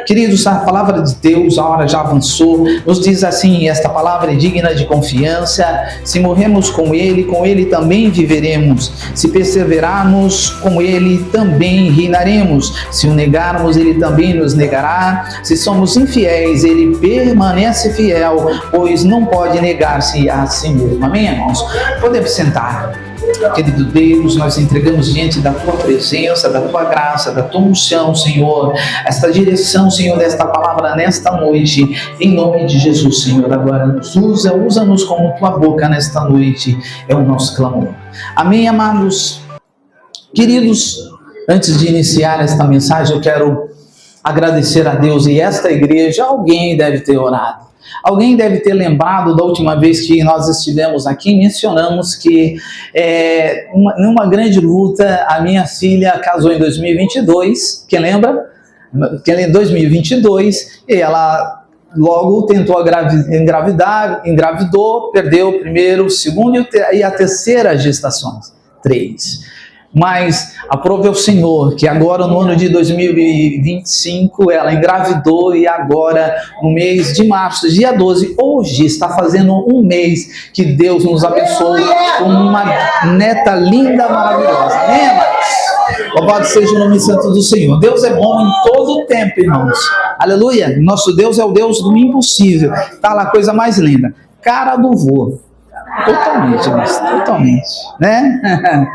Queridos, a palavra de Deus, a hora já avançou, nos diz assim, esta palavra é digna de confiança: se morremos com Ele também viveremos. Se perseverarmos com Ele, também reinaremos. Se o negarmos, Ele também nos negará. Se somos infiéis, Ele permanece fiel, pois não pode negar-se a si mesmo. Amém, irmãos? Podemos sentar. Querido Deus, nós entregamos diante da Tua presença, da Tua graça, da Tua unção, Senhor, esta direção, Senhor, desta palavra nesta noite, em nome de Jesus, Senhor. Agora nos usa-nos como Tua boca nesta noite, é o nosso clamor. Amém, amados? Queridos, antes de iniciar esta mensagem, eu quero agradecer a Deus. E esta igreja, alguém deve ter orado. Alguém deve ter lembrado da última vez que nós estivemos aqui, mencionamos que numa grande luta, a minha filha casou em 2022, quem lembra? Em 2022, e ela logo tentou engravidar, engravidou, perdeu o primeiro, o segundo e a terceira gestações, 3. Mas aprove ao Senhor que agora no ano de 2025 ela engravidou e agora no mês de março, dia 12, hoje está fazendo um mês que Deus nos abençoou com uma neta linda, maravilhosa. Amém, amados? Louvado seja o nome santo do Senhor. Deus é bom em todo o tempo, irmãos. Aleluia. Nosso Deus é o Deus do impossível. Tá lá a coisa mais linda. Cara do vô. Totalmente, mas totalmente, né?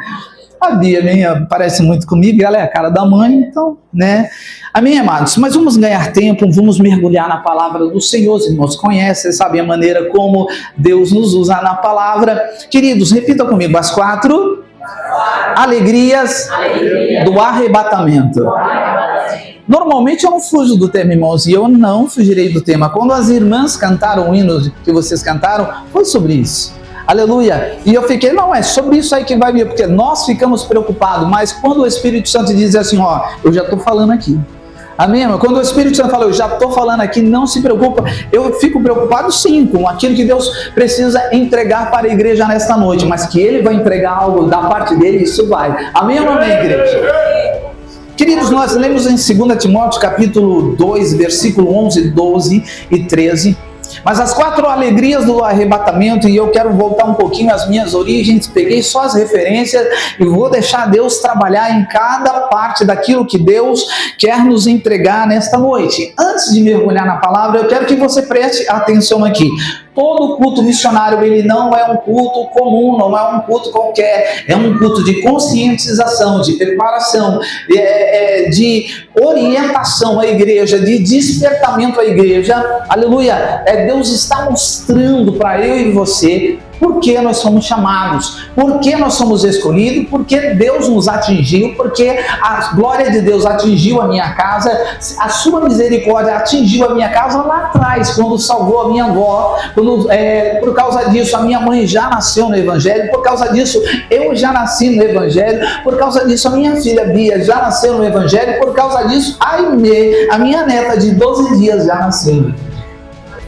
A Bia parece muito comigo, ela é a cara da mãe, então, né? Amém, amados? Mas vamos ganhar tempo, vamos mergulhar na palavra do Senhor. Os irmãos conhecem, sabem a maneira como Deus nos usa na palavra. Queridos, repita comigo as 4 alegrias do arrebatamento. Normalmente eu não fujo do tema, irmãos, e eu não fugirei do tema. Quando as irmãs cantaram o hino que vocês cantaram, foi sobre isso. Aleluia. E eu fiquei, não, é sobre isso aí que vai vir, porque nós ficamos preocupados, mas quando o Espírito Santo diz assim, ó, eu já estou falando aqui. Amém? Quando o Espírito Santo fala, eu já estou falando aqui, não se preocupa, eu fico preocupado sim, com aquilo que Deus precisa entregar para a igreja nesta noite, mas que Ele vai entregar algo da parte dele, isso vai. Amém ou não amém, igreja? Queridos, nós lemos em 2 Timóteo capítulo 2, versículo 11, 12 e 13, mas as 4 alegrias do arrebatamento, e eu quero voltar um pouquinho às minhas origens, peguei só as referências e vou deixar Deus trabalhar em cada parte daquilo que Deus quer nos entregar nesta noite. Antes de mergulhar na palavra, eu quero que você preste atenção aqui. Todo culto missionário, ele não é um culto comum, não é um culto qualquer, é um culto de conscientização, de preparação, de orientação à igreja, de despertamento à igreja. Aleluia! Deus está mostrando para eu e você por que nós somos chamados, por que nós somos escolhidos, porque Deus nos atingiu, porque a glória de Deus atingiu a minha casa, a sua misericórdia atingiu a minha casa lá atrás, quando salvou a minha avó, por causa disso a minha mãe já nasceu no Evangelho, por causa disso eu já nasci no Evangelho, por causa disso a minha filha Bia já nasceu no Evangelho, por causa disso a minha neta de 12 dias já nasceu.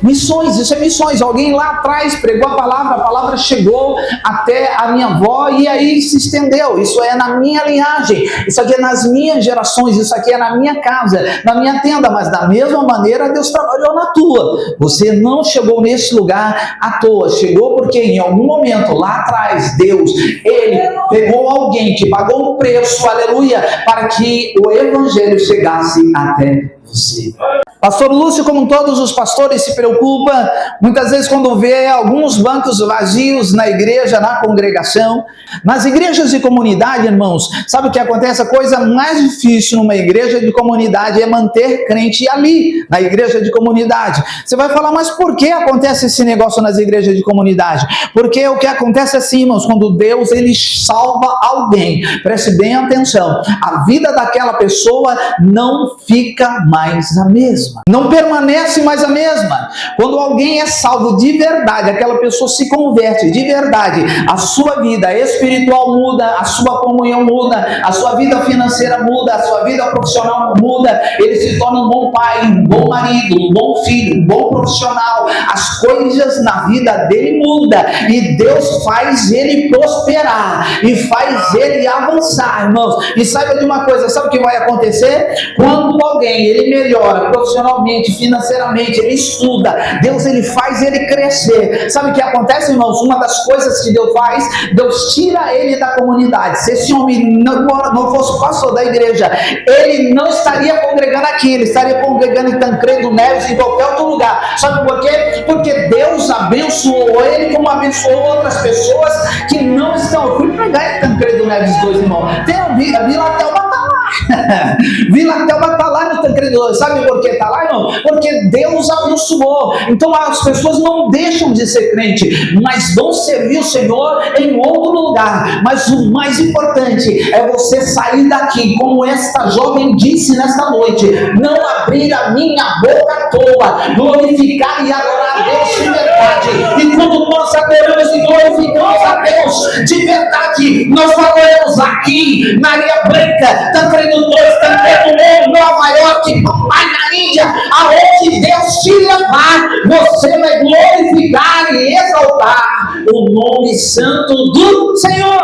Missões, isso é missões. Alguém lá atrás pregou a palavra chegou até a minha avó e aí se estendeu. Isso é na minha linhagem, isso aqui é nas minhas gerações, isso aqui é na minha casa, na minha tenda, mas da mesma maneira Deus trabalhou na tua. Você não chegou nesse lugar à toa, chegou porque em algum momento lá atrás Deus, Ele pegou alguém que pagou um preço, aleluia, para que o Evangelho chegasse até você. Pastor Lúcio, como todos os pastores, se preocupa muitas vezes quando vê alguns bancos vazios na igreja, na congregação. Nas igrejas de comunidade, irmãos, sabe o que acontece? A coisa mais difícil numa igreja de comunidade é manter crente ali, na igreja de comunidade. Você vai falar, mas por que acontece esse negócio nas igrejas de comunidade? Porque o que acontece é assim, irmãos, quando Deus, Ele salva alguém, preste bem atenção, a vida daquela pessoa não fica mais a mesma. Não permanece mais a mesma. Quando alguém é salvo de verdade, aquela pessoa se converte de verdade, a sua vida espiritual muda, a sua comunhão muda, a sua vida financeira muda, a sua vida profissional muda, ele se torna um bom pai, um bom marido, um bom filho, um bom profissional, as coisas na vida dele mudam, e Deus faz ele prosperar, e faz ele avançar, irmãos. E saiba de uma coisa, sabe o que vai acontecer? Quando alguém, ele melhora profissionalmente, emocionalmente, financeiramente, ele estuda. Deus, ele faz ele crescer. Sabe o que acontece, irmãos? Uma das coisas que Deus faz, Deus tira ele da comunidade. Se esse homem não fosse pastor da igreja, ele não estaria congregando aqui, ele estaria congregando em Tancredo Neves, em qualquer outro lugar. Sabe por quê? Porque Deus abençoou ele como abençoou outras pessoas que não estão. Eu fui pregar em Tancredo Neves 2, irmão. Tem a Vila Telma tá lá. Vila Telma tá lá no Tancredo Neves. Sabe por que tá lá, irmão? Porque Deus abençoou. Então as pessoas não deixam de ser crente, mas vão servir o Senhor em outro lugar. Mas o mais importante é você sair daqui, como esta jovem disse nesta noite: não abrir a minha boca à toa, glorificar e adorar a Deus de verdade. E quando nós adoramos e glorificamos a Deus de verdade, nós falamos aqui na Areia Branca, Tancredo 2, Tancredo 1, Nova York, Papai na Índia, aonde Deus te levar, você vai glorificar e exaltar o nome santo do Senhor.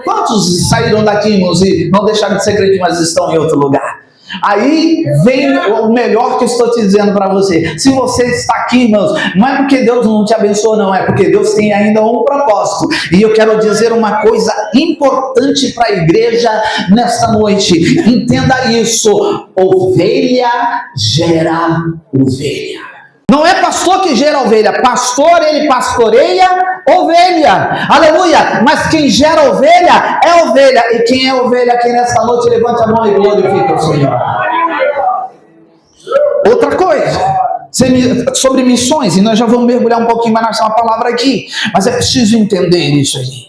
Quantos saíram daqui, irmãos, e não deixaram de ser crente, mas estão em outro lugar? Aí vem o melhor que eu estou te dizendo para você. Se você está aqui, irmãos, não é porque Deus não te abençoa, não, é porque Deus tem ainda um propósito. E eu quero dizer uma coisa importante para a igreja nesta noite. Entenda isso: ovelha gera ovelha. Não é pastor que gera ovelha, pastor ele pastoreia ovelha, aleluia. Mas quem gera ovelha é ovelha. E quem é ovelha aqui nesta noite, levante a mão e glorifica o Senhor. Outra coisa sobre missões, e nós já vamos mergulhar um pouquinho mais nessa palavra aqui, mas é preciso entender isso aí.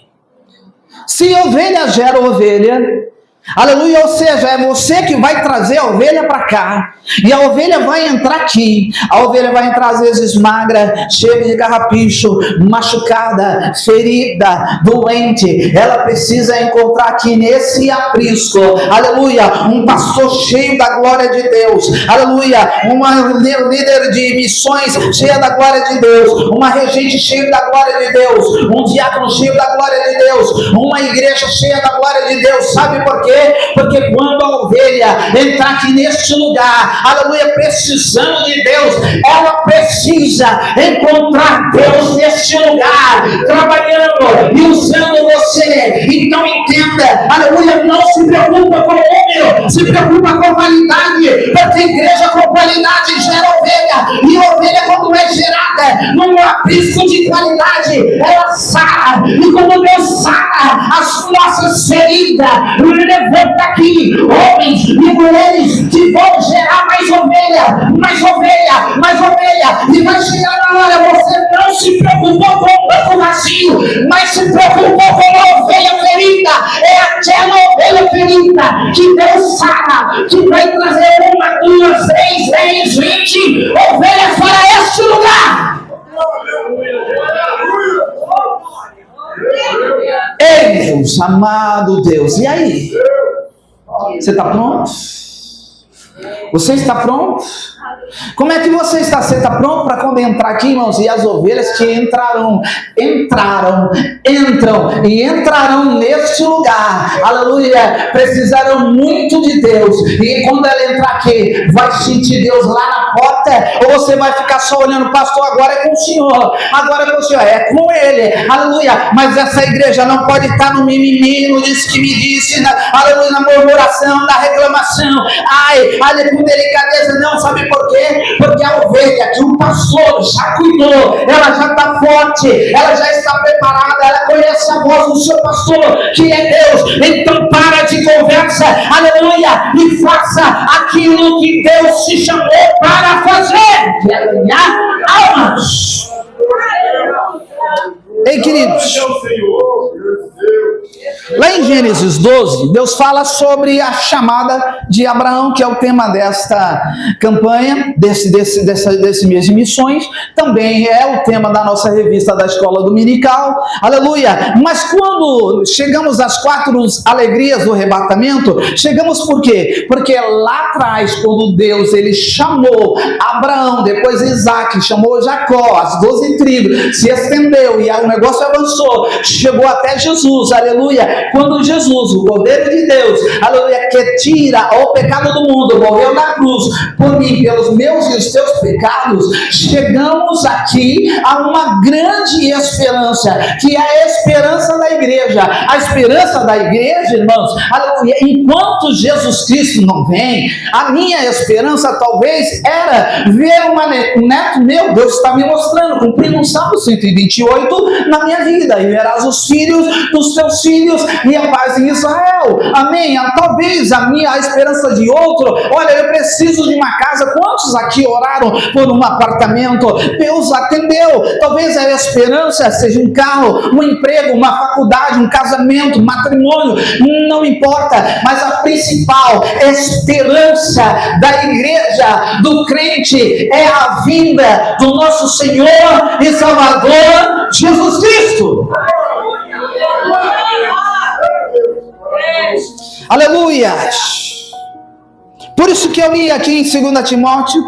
Se ovelha gera ovelha, aleluia, ou seja, é você que vai trazer a ovelha para cá, e a ovelha vai entrar aqui. A ovelha vai entrar às vezes magra, cheia de carrapicho, machucada, ferida, doente. Ela precisa encontrar aqui nesse aprisco, aleluia, um pastor cheio da glória de Deus, aleluia, uma líder de missões cheia da glória de Deus, uma regente cheia da glória de Deus, um diácono cheio da glória de Deus, uma igreja cheia da glória de Deus. Sabe por quê? Porque quando a ovelha entrar aqui neste lugar, aleluia, precisando de Deus, ela precisa encontrar Deus neste lugar, trabalhando e usando você. Então entenda, aleluia, não se preocupa com o número, se preocupa com a qualidade, porque igreja com qualidade gera ovelha, e ovelha, quando é gerada num aprisco de qualidade, ela sara. E quando Deus sara as nossas feridas, levanta aqui homens e mulheres que vão gerar mais ovelha, mais ovelha, mais ovelha. E vai chegar na hora, você não se preocupou com o banco vazio, mas se preocupou com a ovelha ferida. É aquela ovelha ferida que Deus sara, que vai trazer 1, 2, 3, 10, 20 ovelhas para este lugar. Ei, Deus, amado Deus, e aí? Você está pronto? Você está pronto? Como é que você está? Você está pronto para quando entrar aqui, irmãos? E as ovelhas que entram e entrarão neste lugar, aleluia, precisarão muito de Deus. E quando ela entrar aqui, vai sentir Deus lá na porta? Ou você vai ficar só olhando, pastor, agora é com o Senhor, agora é com o Senhor, é com Ele, aleluia. Mas essa igreja não pode estar no mimimi, no disse que me disse, aleluia, na murmuração, na reclamação, olha com delicadeza, não. Sabe por quê? Porque a ovelha que o pastor já cuidou, ela já está forte, ela já está preparada, ela conhece a voz do seu pastor, que é Deus. Então para de conversa, aleluia, e faça aquilo que Deus te chamou para fazer, que é ganhar almas. Ei, queridos, lá em Gênesis 12, Deus fala sobre a chamada de Abraão, que é o tema desta campanha, desse mês de missões. Também é o tema da nossa revista da Escola Dominical, aleluia. Mas quando chegamos às 4 alegrias do arrebatamento, chegamos por quê? Porque lá atrás, quando Deus ele chamou Abraão, depois Isaac, chamou Jacó, as 12 tribos, se estendeu e o negócio avançou, chegou até Jesus, aleluia. Quando Jesus, o Cordeiro de Deus, aleluia, que tira o pecado do mundo, morreu na cruz por mim, pelos meus e os teus pecados, chegamos aqui a uma grande esperança, que é a esperança da igreja. A esperança da igreja, irmãos, aleluia, enquanto Jesus Cristo não vem, a minha esperança talvez era ver um neto meu, Deus está me mostrando, cumprindo um Salmo 128 na minha vida, e verás os filhos dos teus filhos e a paz em Israel. Amém? Talvez a esperança de outro, olha, eu preciso de uma casa. Quantos aqui oraram por um apartamento? Deus atendeu. Talvez a esperança seja um carro, um emprego, uma faculdade, um casamento, um matrimônio, não importa, mas a principal esperança da igreja, do crente, é a vinda do nosso Senhor e Salvador Jesus Cristo. Aleluia! Por isso que eu li aqui em 2 Timóteo: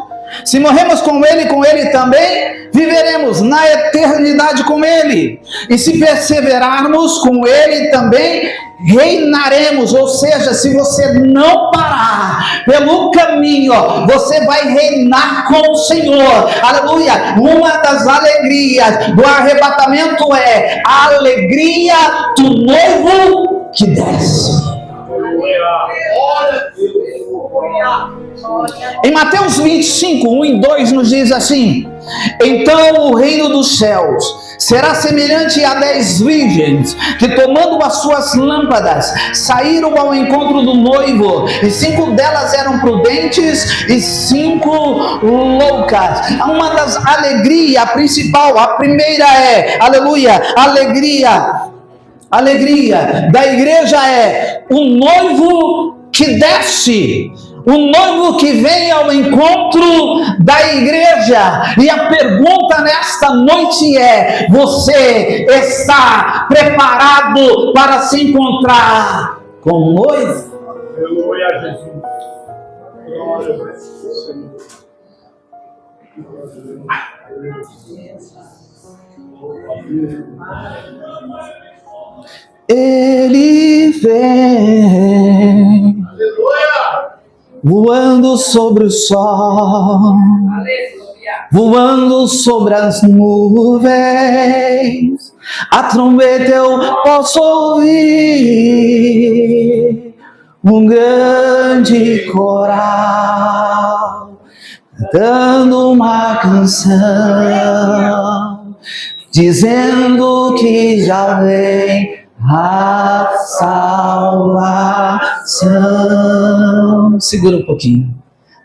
se morremos com ele também viveremos na eternidade com ele. E se perseverarmos com ele também reinaremos. Ou seja, se você não parar pelo caminho, você vai reinar com o Senhor. Aleluia! Uma das alegrias do arrebatamento é a alegria do noivo que desce. Em Mateus 25, 1 e 2 nos diz assim: então o reino dos céus será semelhante a 10 virgens que, tomando as suas lâmpadas, saíram ao encontro do noivo, e 5 delas eram prudentes e 5 loucas. Uma das alegrias, a principal, a primeira é, aleluia, alegria da igreja é o noivo que desce, o noivo que vem ao encontro da igreja. E a pergunta nesta noite é: você está preparado para se encontrar com o noivo? Aleluia, Jesus. Glória a Deus. Ele vem, Aleluia, voando sobre o sol, aleluia, voando sobre as nuvens. A trombeta eu posso ouvir, um grande coral cantando uma canção, dizendo que já vem a salvação. Segura um pouquinho.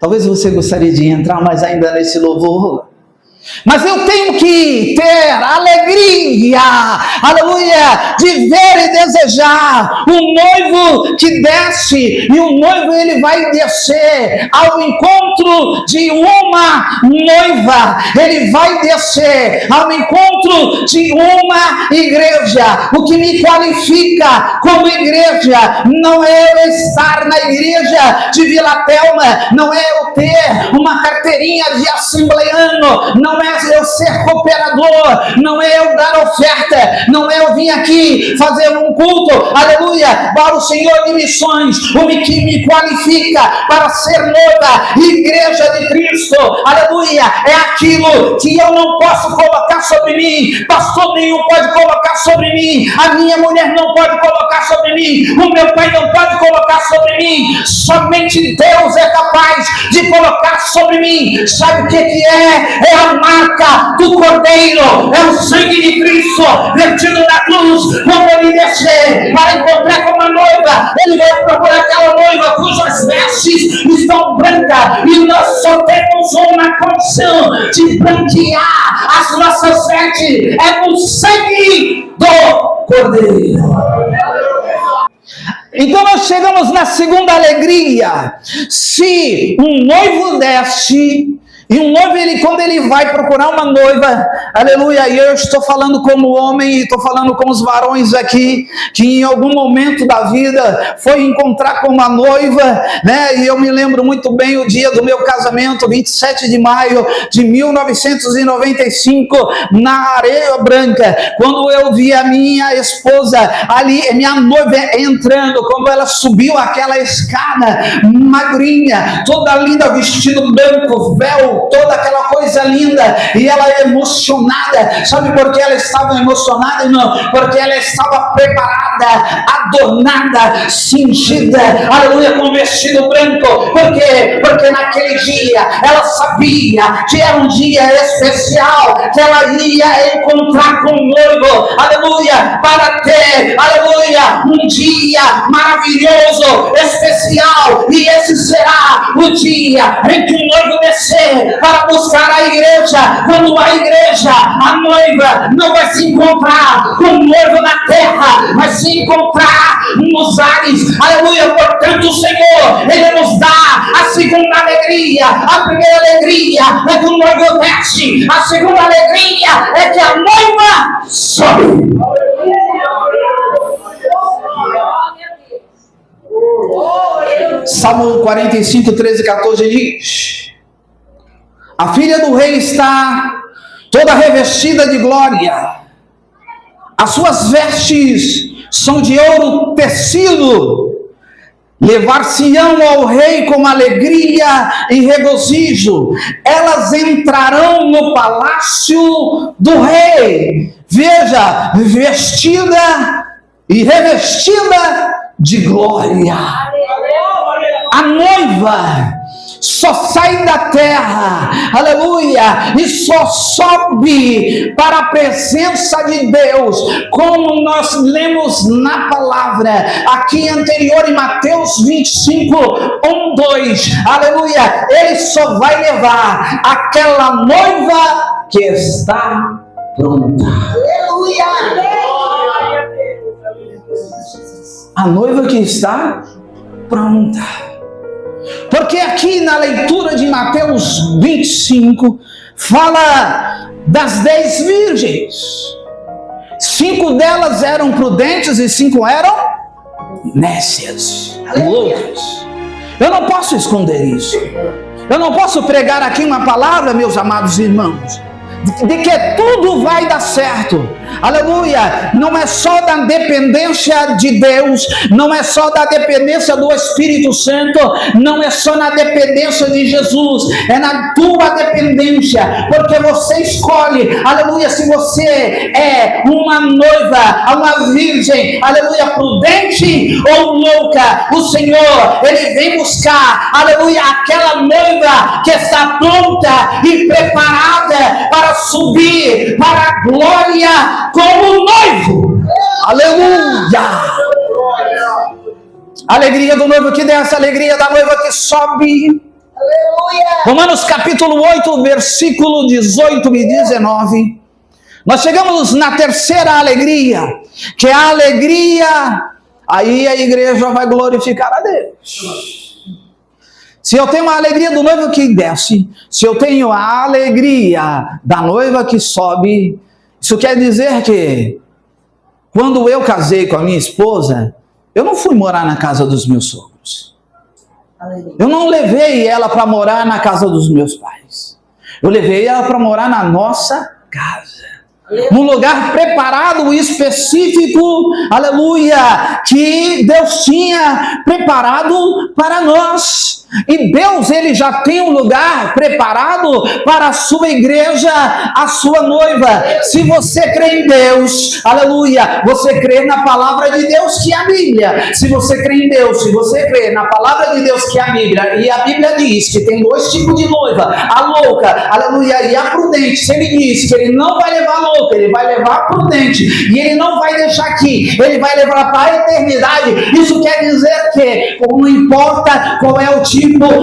Talvez você gostaria de entrar mais ainda nesse louvor. Mas eu tenho que ter alegria, aleluia, de ver e desejar um noivo que desce. E o noivo, ele vai descer ao encontro de uma noiva. Ele vai descer ao encontro de uma igreja. O que me qualifica como igreja não é eu estar na igreja de Vila Telma, não é eu ter uma carteirinha de assembleano, não é eu ser cooperador, não é eu dar oferta, não é eu vir aqui fazer um culto, aleluia, para o Senhor de missões. O que me qualifica para ser noiva, igreja de Cristo, aleluia, é aquilo que eu não posso colocar sobre mim, pastor nenhum pode colocar sobre mim, a minha mulher não pode colocar sobre mim, o meu pai não pode colocar sobre mim, somente Deus é capaz de colocar sobre mim. Sabe o que é? É a marca do Cordeiro, é o sangue de Cristo vertido na cruz. Quando ele descer para encontrar com uma noiva, ele vai procurar aquela noiva cujas vestes estão brancas, e nós só temos uma condição de branquear as nossas vestes, é no sangue do Cordeiro. Então nós chegamos na segunda alegria. Se um noivo desce, E um noivo, quando ele vai procurar uma noiva, aleluia, e eu estou falando como homem, e estou falando com os varões aqui, que em algum momento da vida foi encontrar com uma noiva, né? E eu me lembro muito bem o dia do meu casamento, 27 de maio de 1995, na Areia Branca, quando eu vi a minha esposa ali, minha noiva entrando, quando ela subiu aquela escada, magrinha, toda linda, vestido branco, véu, toda aquela coisa linda, e ela emocionada. Sabe por que ela estava emocionada? Não, porque ela estava preparada, adornada, cingida, aleluia, com vestido branco. Por quê? Porque naquele dia ela sabia que era um dia especial, que ela ia encontrar com o noivo, aleluia, para ter, aleluia, um dia maravilhoso, especial, e esse será o dia em que o noivo descer para buscar a igreja. Quando a igreja, a noiva, não vai se encontrar com o noivo na terra, vai se encontrar nos ares, aleluia. Portanto, o Senhor, Ele nos dá a segunda alegria. A primeira alegria é que o noivo desce, a segunda alegria é que a noiva sobe. Salmo 45, 13 e 14 diz: a filha do rei está toda revestida de glória, as suas vestes são de ouro tecido, levar-se-ão ao rei com alegria e regozijo, elas entrarão no palácio do rei. Veja, vestida e revestida de glória. A noiva só sai da terra, aleluia, e só sobe para a presença de Deus, como nós lemos na palavra aqui anterior em Mateus 25, 1, 2, aleluia. Ele só vai levar aquela noiva que está pronta, aleluia. A noiva que está pronta. Porque aqui na leitura de Mateus 25, fala das 10 virgens. 5 delas eram prudentes e 5 eram nécias, loucas. Eu não posso esconder isso. Eu não posso pregar aqui uma palavra, meus amados irmãos, de que tudo vai dar certo, aleluia. Não é só da dependência de Deus, não é só da dependência do Espírito Santo, não é só na dependência de Jesus, é na tua dependência, porque você escolhe, aleluia, se você é uma noiva, uma virgem, aleluia, prudente ou louca. O Senhor, Ele vem buscar, aleluia, aquela noiva que está pronta e preparada para subir para a glória como noivo. Aleluia! Alegria do noivo que desce, alegria da noiva que sobe. Aleluia! Romanos capítulo 8, versículo 18 e 19. Nós chegamos na terceira alegria, que é a alegria, aí a igreja vai glorificar a Deus. Se eu tenho a alegria do noivo que desce, se eu tenho a alegria da noiva que sobe, isso quer dizer que quando eu casei com a minha esposa, eu não fui morar na casa dos meus sogros. Eu não levei ela para morar na casa dos meus pais. Eu levei ela para morar na nossa casa. Num lugar preparado específico, aleluia, que Deus tinha preparado para nós. E Deus, Ele já tem um lugar preparado para a sua igreja, a sua noiva. Se você crê em Deus, aleluia, você crê na palavra de Deus, que é a Bíblia. Se você crê em Deus, se você crê na palavra de Deus, que é a Bíblia, e a Bíblia diz que tem 2 tipos de noiva, a louca, aleluia, e a prudente. Se Ele diz que Ele não vai levar a louca, Ele vai levar a prudente, e Ele não vai deixar aqui, Ele vai levar para a eternidade. Isso quer dizer que não importa qual é o tipo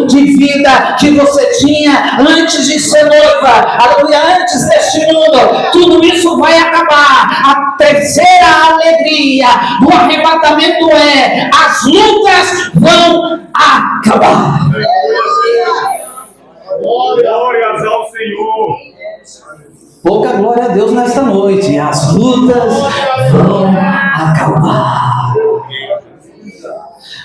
de vida que você tinha antes de ser noiva, aleluia, antes deste mundo, tudo isso vai acabar. A terceira alegria do arrebatamento é: as lutas vão acabar. Glórias ao Senhor. Pouca glória a Deus nesta noite. As lutas vão acabar.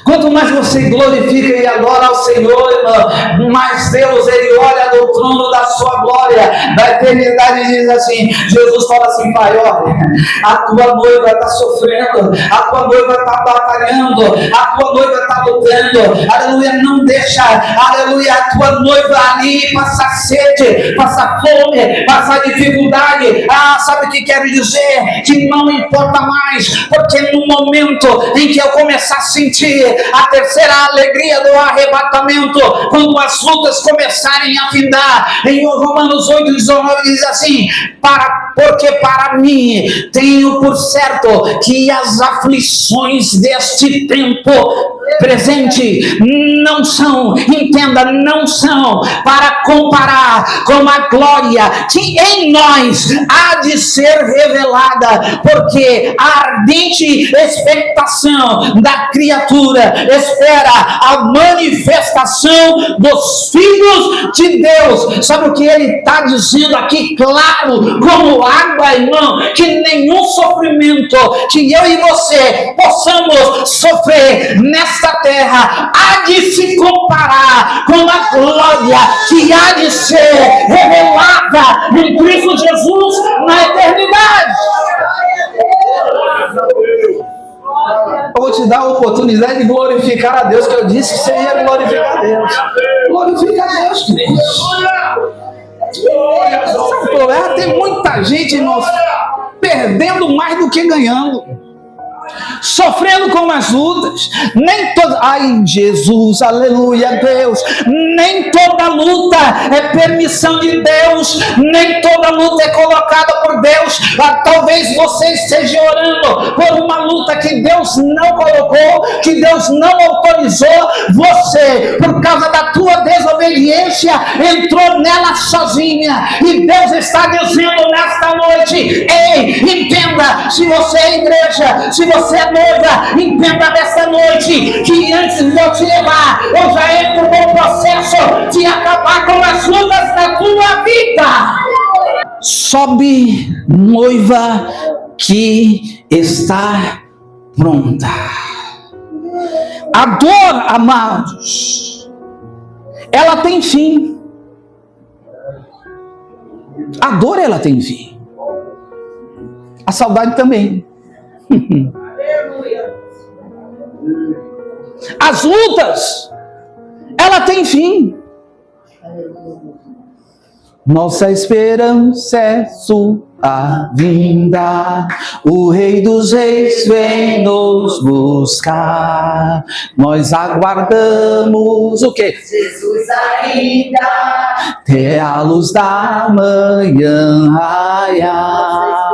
Quanto mais você glorifica e adora ao Senhor, irmão, mais Deus, Ele olha do trono da sua glória, da eternidade, e diz assim, Jesus fala assim, Pai, olha, a tua noiva está sofrendo, a tua noiva está batalhando, a tua noiva está lutando, aleluia, não deixa, aleluia, a tua noiva ali passar sede, passar fome, passar dificuldade. Sabe o que quero dizer? Que não importa mais, porque no momento em que eu começar a sentir a terceira alegria do arrebatamento, quando as lutas começarem a findar, em Romanos 8:19 diz assim, porque para mim tenho por certo que as aflições deste tempo presente não são, entenda, não são para comparar com a glória que em nós há de ser revelada, porque a ardente expectação da criatura espera a manifestação dos filhos de Deus. Sabe o que ele está dizendo aqui, claro como água, irmão, que nenhum sofrimento que eu e você possamos sofrer nesta terra há de se comparar com a glória que há de ser revelada em Cristo Jesus na eternidade. Eu vou te dar a oportunidade de glorificar a Deus, que eu disse que você ia glorificar a Deus. Glorifica a Deus, queridos. Sabe, tem muita gente, irmãos, perdendo mais do que ganhando, sofrendo com as lutas. Nem toda, ai Jesus, aleluia, Deus, nem toda luta é permissão de Deus, nem toda luta é colocada por Deus. Talvez você esteja orando por uma luta que Deus não colocou, que Deus não autorizou. Você, por causa da tua desobediência, entrou nela sozinha, e Deus está dizendo nesta noite, ei, entenda, se você é igreja, se você é noiva, entenda nesta noite que antes de eu te levar, eu já entro no processo de acabar com as lutas da tua vida. Sobe, noiva que está pronta. A dor, amados, ela tem fim. A dor, ela tem fim. A saudade também. As lutas, ela tem fim. Nossa esperança é sua vinda, o Rei dos Reis vem nos buscar. Nós aguardamos o quê? Jesus ainda, até a luz da manhã raiar.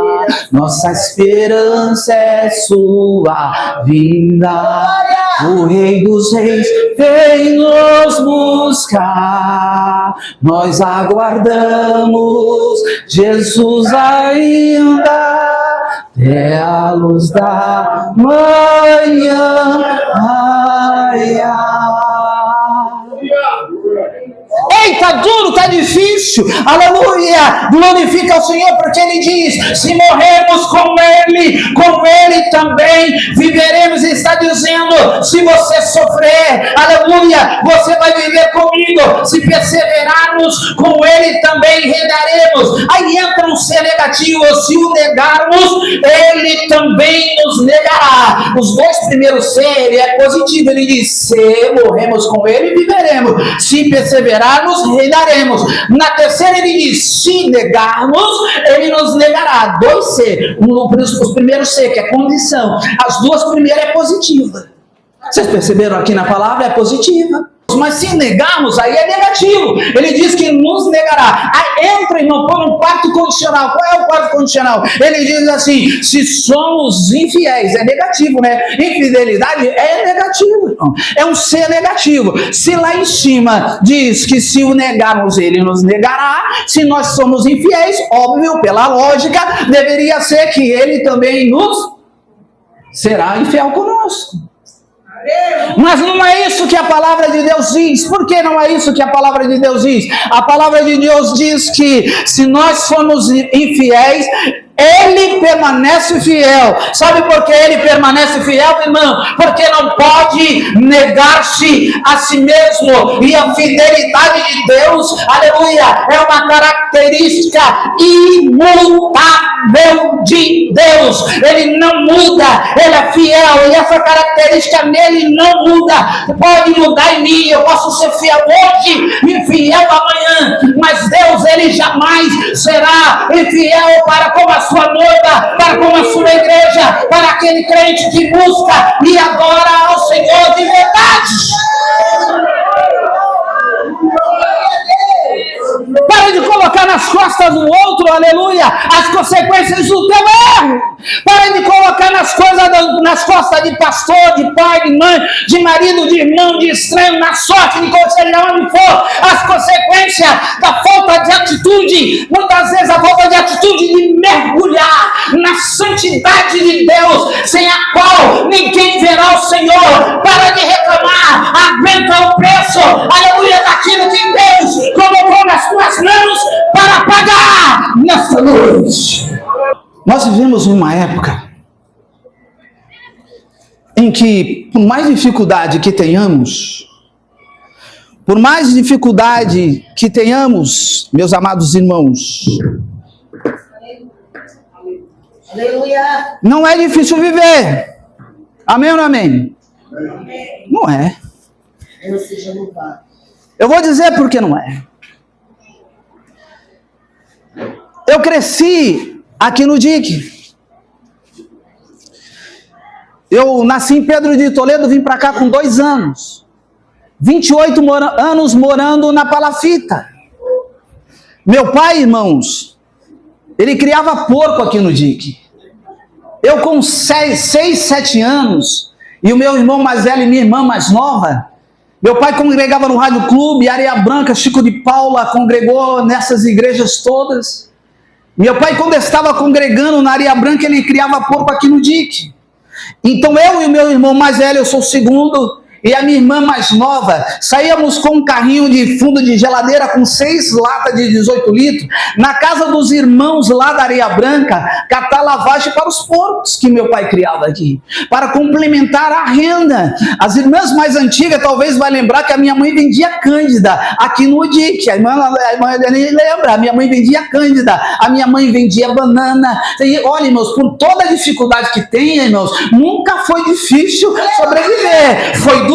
Nossa esperança é sua vinda, o Rei dos Reis vem nos buscar. Nós aguardamos Jesus ainda, até a luz da manhã raiar. Eita, duro, tá difícil, aleluia, glorifica o Senhor, porque Ele diz, se morrermos com Ele também viveremos. E está dizendo, se você sofrer, aleluia, você vai viver comigo. Se perseverarmos com Ele também reinaremos. Aí entra um ser negativo, se o negarmos, Ele também nos negará. Os dois primeiros ser, ele é positivo, ele diz, se morremos com Ele, viveremos. Se perseverarmos, reinaremos. Na terceira ele diz, se negarmos, Ele nos negará. Dois C, os primeiros C, que é condição. As duas primeiras é positiva. Vocês perceberam aqui na palavra? É positiva. Mas se negarmos, aí é negativo. Ele diz que nos negará. Aí entra, irmão, por um quarto condicional. Qual é o quarto condicional? Ele diz assim, se somos infiéis, é negativo, né? Infidelidade é negativo, irmão. É um ser negativo. Se lá em cima diz que se o negarmos, Ele nos negará. Se nós somos infiéis, óbvio, pela lógica, deveria ser que Ele também nos será infiel conosco. Mas não é isso que a palavra de Deus diz. Por que não é isso que a palavra de Deus diz? A palavra de Deus diz que se nós formos infiéis, Ele permanece fiel. Sabe por que Ele permanece fiel, irmão? Porque não pode negar-se a si mesmo. E a fidelidade de Deus, aleluia, é uma característica imutável de Deus. Ele não muda, Ele é fiel. E essa característica nele não muda. Pode mudar em mim, eu posso ser fiel hoje e fiel amanhã. Mas Deus, Ele jamais será infiel para com a sua noiva, para com a sua igreja, para aquele crente que busca e adora ao Senhor de verdade. Para de colocar nas costas do outro, aleluia, as consequências do teu erro. Para de colocar nas costas de pastor, de pai, de mãe, de marido, de irmão, de estranho, na sorte, de seja onde for, as consequências da falta de atitude. Muitas vezes a falta de atitude de mergulhar na santidade de Deus, sem a qual ninguém verá o Senhor. Para de reclamar, aguenta o preço, aleluia, daquilo que Deus colocou nas tuas mãos para pagar nesta noite. Nós vivemos numa época em que, por mais dificuldade que tenhamos, meus amados irmãos, aleluia, não é difícil viver. Amém ou não amém? Amém. Não é. Eu vou dizer por que não é. Eu cresci aqui no DIC. Eu nasci em Pedro de Toledo, vim para cá com 2 anos. 28 anos morando na Palafita. Meu pai, irmãos, ele criava porco aqui no DIC. Eu com 6, 7 anos, e o meu irmão mais velho e minha irmã mais nova, meu pai congregava no Rádio Clube, Areia Branca, Chico de Paula, congregou nessas igrejas todas. Meu pai, quando estava congregando na Areia Branca, ele criava porco aqui no DIC. Então eu e o meu irmão mais velho, eu sou o segundo, e a minha irmã mais nova, saíamos com um carrinho de fundo de geladeira com 6 latas de 18 litros, na casa dos irmãos lá da Areia Branca, catar lavagem para os porcos que meu pai criava aqui, para complementar a renda. As irmãs mais antigas talvez vai lembrar que a minha mãe vendia cândida aqui no DIC. A irmã nem lembra, a minha mãe vendia cândida, a minha mãe vendia banana. E, olha, irmãos, por toda a dificuldade que tem, irmãos, nunca foi difícil sobreviver. Foi duro,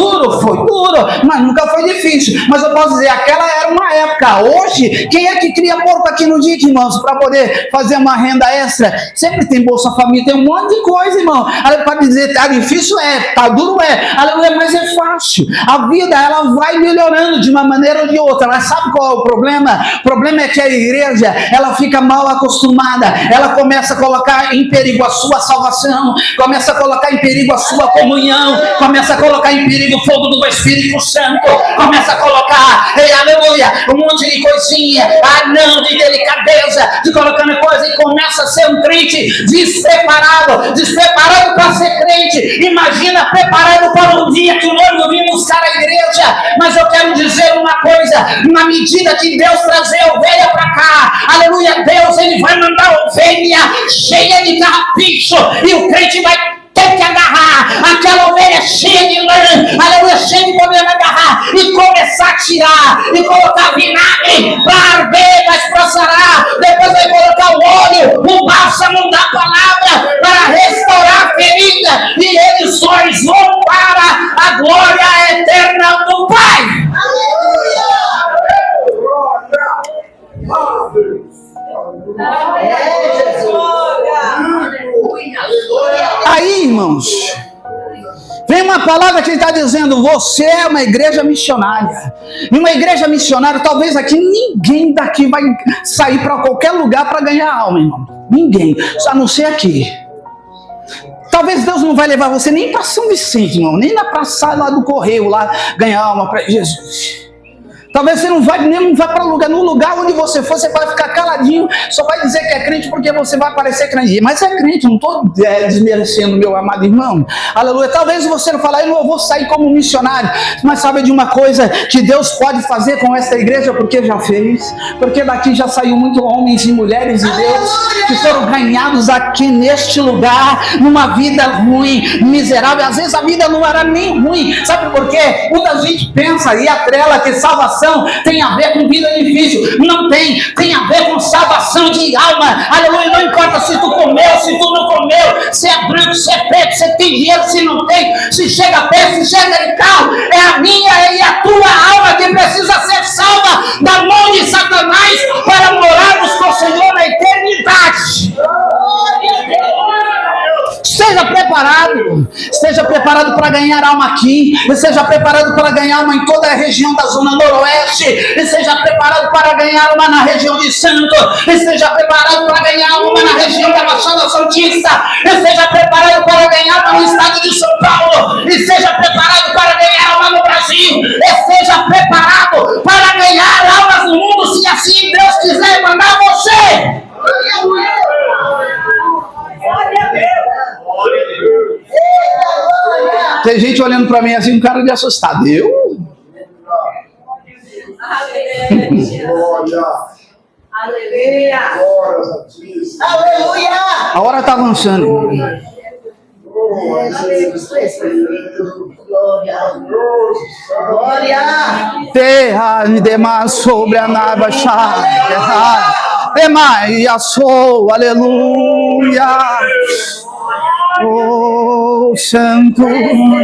mas nunca foi difícil. Mas eu posso dizer, aquela era uma época. Hoje, quem é que cria porco aqui no DIC, irmãos, para poder fazer uma renda extra? Sempre tem Bolsa Família, tem um monte de coisa, irmão. Ela pode dizer, tá difícil, tá duro, aleluia, mas é fácil. A vida, ela vai melhorando de uma maneira ou de outra. Mas sabe qual é o problema? O problema é que a igreja, ela fica mal acostumada. Ela começa a colocar em perigo a sua salvação, começa a colocar em perigo a sua comunhão, começa a colocar em perigo o fogo do Espírito Santo, começa a colocar, aleluia, um monte de coisinha, de delicadeza, de colocando coisa, e começa a ser um crente despreparado para ser crente. Imagina, preparado para um dia que o noivo vir buscar a igreja. Mas eu quero dizer uma coisa, na medida que Deus trazer a ovelha para cá, aleluia, Deus, ele vai mandar a ovelha cheia de carrapicho, e o crente vai ter que agarrar aquela ovelha cheia de lã, aleluia, cheia de problema, agarrar e começar a tirar e colocar vinagre para arder, mas prosperará. Depois vai colocar o óleo, o bálsamo da palavra para restaurar a ferida, e eles dois vão para a glória eterna do Pai. Aí, irmãos, vem uma palavra que ele está dizendo: você é uma igreja missionária. E uma igreja missionária, talvez aqui ninguém daqui vai sair para qualquer lugar para ganhar alma, irmão. Ninguém, a não ser aqui. Talvez Deus não vai levar você nem para São Vicente, irmão, nem na praça lá do Correio lá ganhar alma para Jesus. Talvez você não vai para lugar. No lugar onde você for, você vai ficar caladinho, só vai dizer que é crente porque você vai parecer crente. Mas é crente, não estou desmerecendo, meu amado irmão. Aleluia. Talvez você não fale, eu vou sair como missionário. Mas sabe de uma coisa que Deus pode fazer com esta igreja? Porque já fez. Porque daqui já saiu muitos homens e mulheres de Deus que foram ganhados aqui neste lugar, numa vida ruim, miserável. Às vezes a vida não era nem ruim. Sabe por quê? Muita gente pensa e atrela que salvação tem a ver com vida difícil. Não tem. Tem a ver com salvação de alma. Aleluia. Não importa se tu comeu, se tu não comeu, se é branco, se é preto, se tem dinheiro, se não tem, se chega a pé, se chega de carro. É a minha e a tua alma que precisa ser salva da mão de Satanás para morarmos com o Senhor na eternidade. Esteja preparado. Esteja preparado para ganhar alma aqui. Esteja preparado para ganhar alma em toda a região da Zona Noroeste. Esteja preparado para ganhar alma na região de Santo. Esteja preparado para ganhar alma na região da Baixada Santista. Esteja preparado para ganhar alma no estado de São Paulo. Esteja preparado para ganhar alma no Brasil. Esteja preparado para ganhar almas no mundo, se assim Deus quiser mandar você. Tem gente olhando para mim assim, um cara de assustado. Eu? Aleluia! Aleluia! A hora está avançando. Glória! Terra me demais sobre a nave chave. Demais a sou, aleluia. Oh, santo. Aleluia!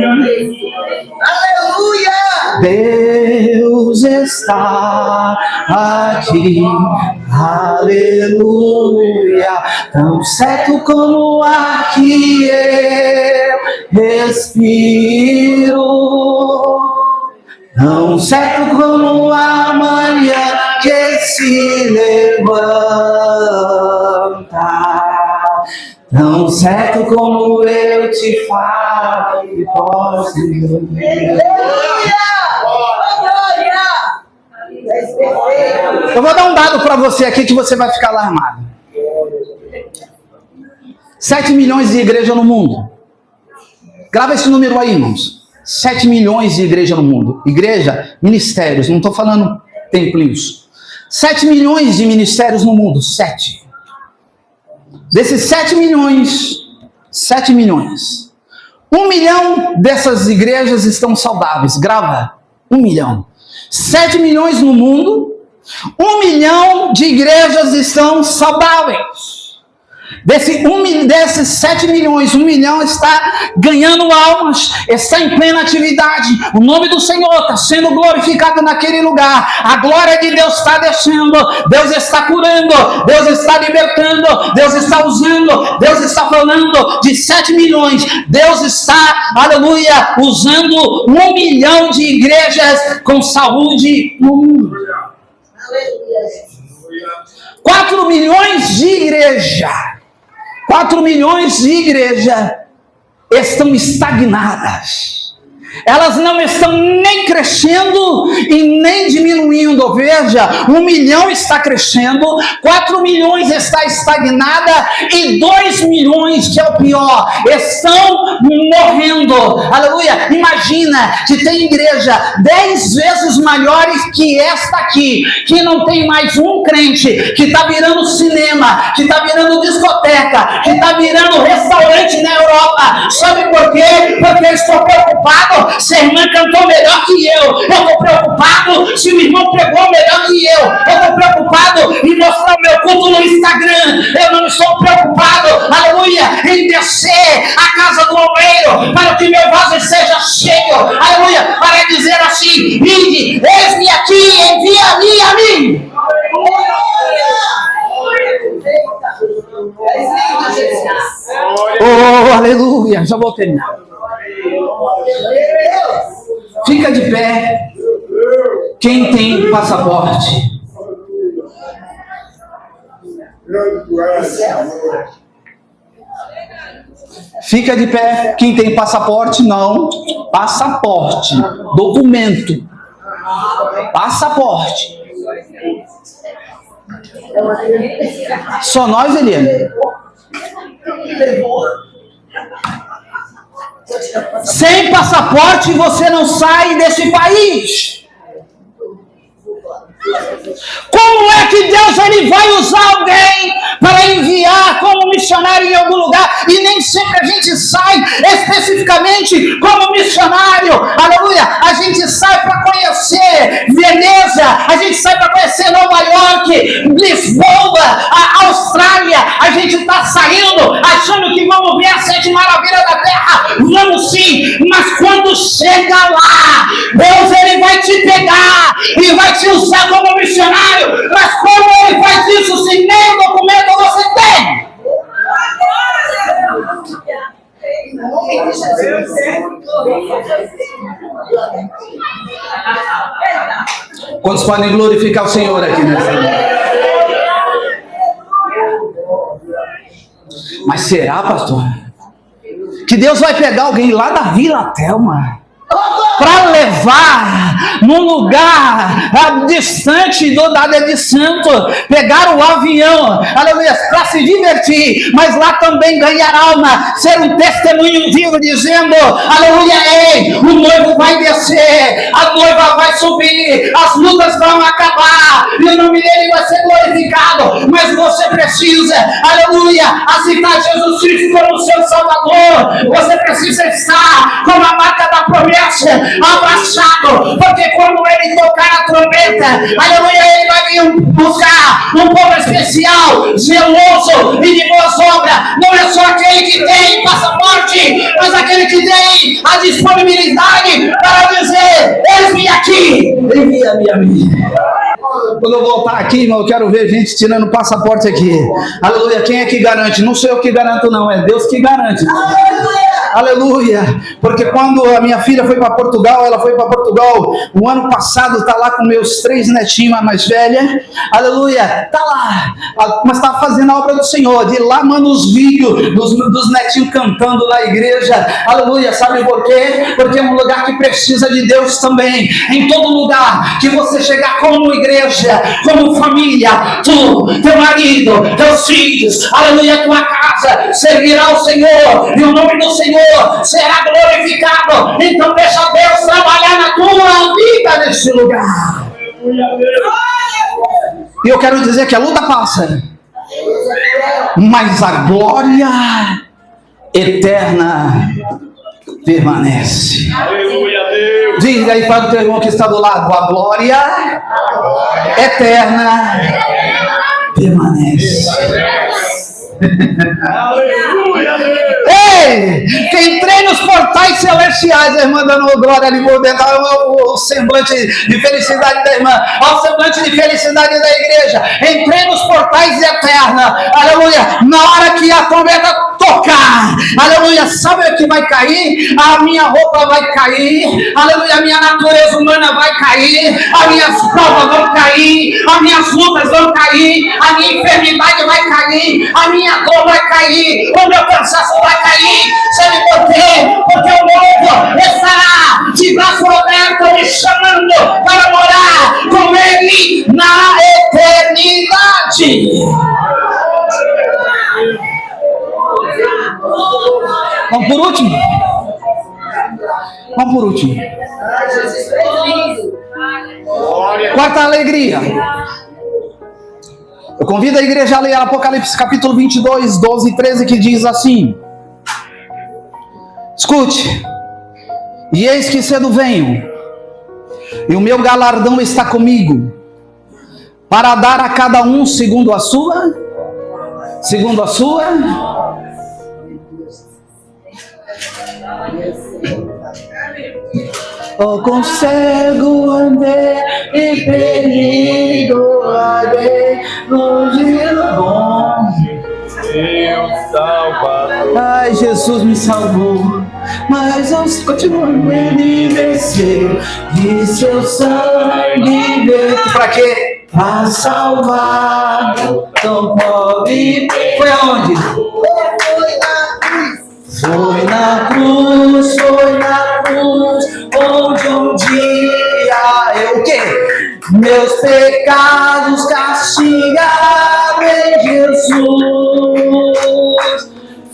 Deus está aqui, aleluia, tão certo como o ar que eu respiro, tão certo como a manhã que se levanta, tão certo como eu te falo e posso. Eu vou dar um dado para você aqui que você vai ficar alarmado. 7 milhões de igrejas no mundo. Grava esse número aí, irmãos. 7 milhões de igrejas no mundo. Igreja, ministérios, não estou falando templinhos. 7 milhões de ministérios no mundo. 7. Desses 7 milhões, 1 milhão dessas igrejas estão saudáveis. Grava, 1 milhão. 7 milhões no mundo, 1 milhão de igrejas estão saudáveis. Desses 7 milhões, 1 milhão está ganhando almas, está em plena atividade. O nome do Senhor está sendo glorificado naquele lugar. A glória de Deus está descendo. Deus está curando. Deus está libertando. Deus está usando. Deus está falando de 7 milhões. Deus está, aleluia, usando 1 milhão de igrejas com saúde no mundo. 4 milhões de igrejas. 4 milhões de igrejas estão estagnadas. Elas não estão nem crescendo e nem diminuindo. Veja, 1 milhão está crescendo, 4 milhões está estagnada e 2 milhões, que é o pior, estão morrendo. Aleluia! Imagina que tem igreja 10 vezes maiores que esta aqui, que não tem mais um crente, que está virando cinema, que está virando discoteca, que está virando restaurante na Europa. Sabe por quê? Porque eu estou preocupado se a irmã cantou melhor que eu. Estou preocupado se o irmão pregou melhor que eu. Estou preocupado em mostrar o meu culto no Instagram. Eu não estou preocupado, aleluia, em descer a casa do oleiro para que meu vaso seja cheio, aleluia, para dizer assim: vinde, eis-me aqui, envia-me a mim. Oh, aleluia, já vou terminar. Fica de pé quem tem passaporte. Fica de pé quem tem passaporte, não. Passaporte, documento. Passaporte. Só nós, Eliane. Sem passaporte você não sai desse país. Como é que Deus ele vai usar alguém para enviar como missionário em algum lugar e nem sempre a gente sai especificamente como missionário? Aleluia! A gente sai para conhecer Veneza, a gente sai para conhecer Nova York, Lisboa, a Austrália. A gente está saindo achando que vamos ver a 7 maravilhas da terra. Vamos sim, mas quando chega lá, Deus ele vai te pegar e vai te usar como missionário. Mas como ele faz isso se nem o documento você tem? Quantos podem glorificar o Senhor aqui nessa noite? Mas será, pastor, que Deus vai pegar alguém lá da Vila Thelma para levar num lugar distante da área de Santo, pegar o avião, aleluia, para se divertir, mas lá também ganhar alma, ser um testemunho vivo dizendo, aleluia, ei, o noivo vai descer, a noiva vai subir, as lutas vão acabar e o nome dele vai ser glorificado. Mas você precisa, aleluia, aceitar Jesus Cristo como seu Salvador. Você precisa estar com a marca da promessa abraçado, porque quando ele tocar a trombeta, aleluia, ele vai vir buscar um povo especial, zeloso e de boas obras. Não é só aquele que tem passaporte, mas aquele que tem a disponibilidade para dizer, eis-me aqui, envia-me a mim. Quando eu voltar aqui, irmão, eu quero ver gente tirando passaporte aqui. Aleluia, quem é que garante? Não sou eu que garanto não, é Deus que garante. Aleluia, porque quando a minha filha foi para Portugal, ela foi para Portugal o ano passado, está lá com meus 3 netinhos, a mais velha, aleluia, está lá, mas está fazendo a obra do Senhor, de lá manda os vídeos dos netinhos cantando na igreja, aleluia, sabe por quê? Porque é um lugar que precisa de Deus também. Em todo lugar que você chegar como igreja, como família, tu, teu marido, teus filhos, aleluia, tua casa servirá ao Senhor, e o nome do Senhor será glorificado. Então deixa Deus trabalhar na tua vida nesse lugar. E eu quero dizer que a luta passa, mas a glória eterna permanece. Diga aí para o teu irmão que está do lado, a glória eterna permanece. Aleluia, ei, que entrei nos portais celestiais, a irmã dando glória ali por dentro, o semblante de felicidade da irmã, o semblante de felicidade da igreja. Entrei nos portais eterna, aleluia. Na hora que a trombeta tocar, aleluia, sabe o que vai cair? A minha roupa vai cair, aleluia, a minha natureza humana vai cair, as minhas provas vão cair, as minhas lutas vão cair, a minha enfermidade vai cair, a minha dor vai cair, o meu cansaço vai cair. Sabe por quê? Porque o noivo estará de braço aberto me chamando para morar com ele na eternidade. Vamos por último. Vamos por último. Quarta alegria. Eu convido a igreja a ler Apocalipse capítulo 22, 12 e 13, que diz assim: escute, e eis que cedo venho, e o meu galardão está comigo, para dar a cada um segundo a sua. Oh, consigo andar em perigo, longe do bom. Meu Salvador. Ai, Jesus me salvou, mas eu continuo nele vencer, de seu sangue veio. Pra quê? Pra salvar tão pobre. Foi aonde? Foi na cruz, onde um dia eu meus pecados castigaram em Jesus.